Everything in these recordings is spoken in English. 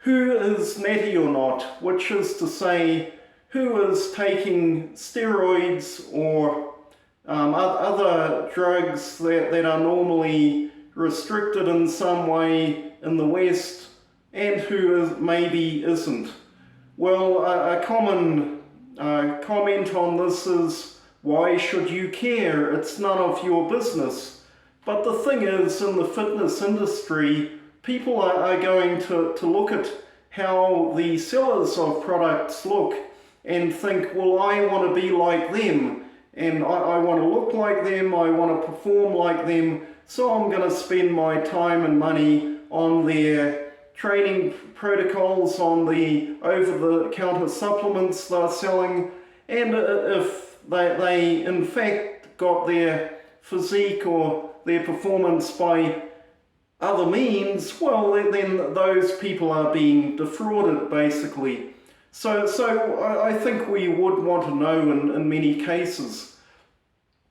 who is natty or not, which is to say, who is taking steroids or other drugs that are normally restricted in some way in the West, and who maybe isn't. Well, a common comment on this is, why should you care? It's none of your business. But the thing is, in the fitness industry, people are going to look at how the sellers of products look and think, well, I want to be like them, and I want to look like them, I want to perform like them, so I'm going to spend my time and money on their training protocols, on the over-the-counter supplements they're selling, and if they in fact got their physique or their performance by other means, well, then those people are being defrauded, basically. So I think we would want to know in many cases.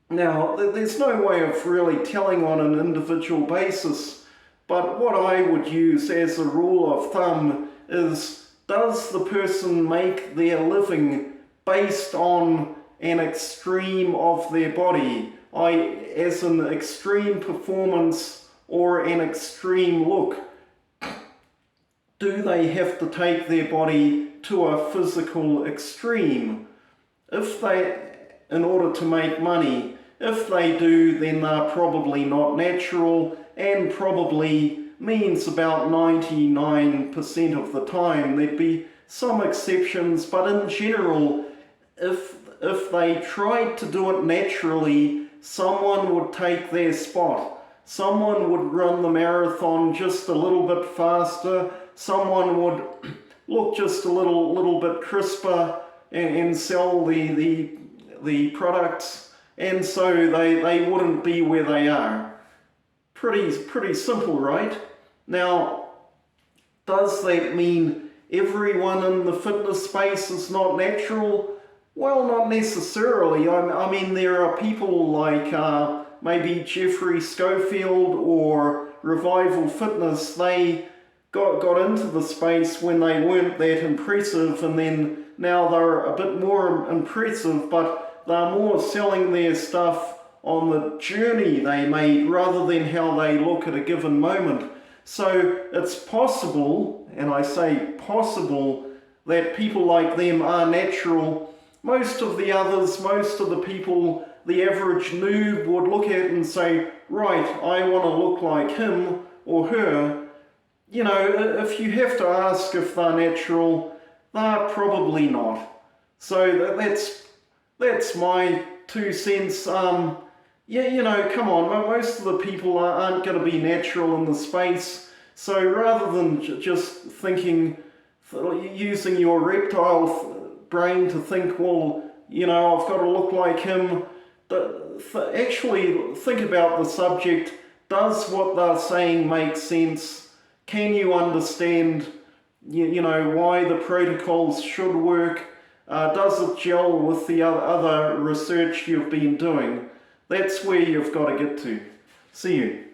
Now, there's no way of really telling on an individual basis, but what I would use as a rule of thumb is, does the person make their living based on an extreme of their body, as an extreme performance or an extreme look? Do they have to take their body to a physical extreme? If they, in order to make money, if they do, then they're probably not natural, and probably means about 99% of the time. There'd be some exceptions, but in general, if they tried to do it naturally, someone would take their spot. Someone would run the marathon just a little bit faster. Someone would look just a little bit crisper and sell the products, and so they wouldn't be where they are. Pretty simple, right? Now, does that mean everyone in the fitness space is not natural? Well, not necessarily. I mean, there are people like maybe Jeffrey Schofield or Revival Fitness. They got into the space when they weren't that impressive, and then now they're a bit more impressive, but they're more selling their stuff on the journey they made rather than how they look at a given moment. So it's possible, and I say possible, that people like them are natural. Most of the others, most of the people, the average noob would look at and say, right, I want to look like him or her. You know, if you have to ask if they're natural, they're probably not. So that's my 2 cents. Yeah, you know, come on, most of the people aren't going to be natural in the space. So rather than just thinking, using your reptile brain to think, well, you know, I've got to look like him, actually think about the subject. Does what they're saying make sense? Can you understand, you know, why the protocols should work? Does it gel with the other research you've been doing? That's where you've got to get to. See you.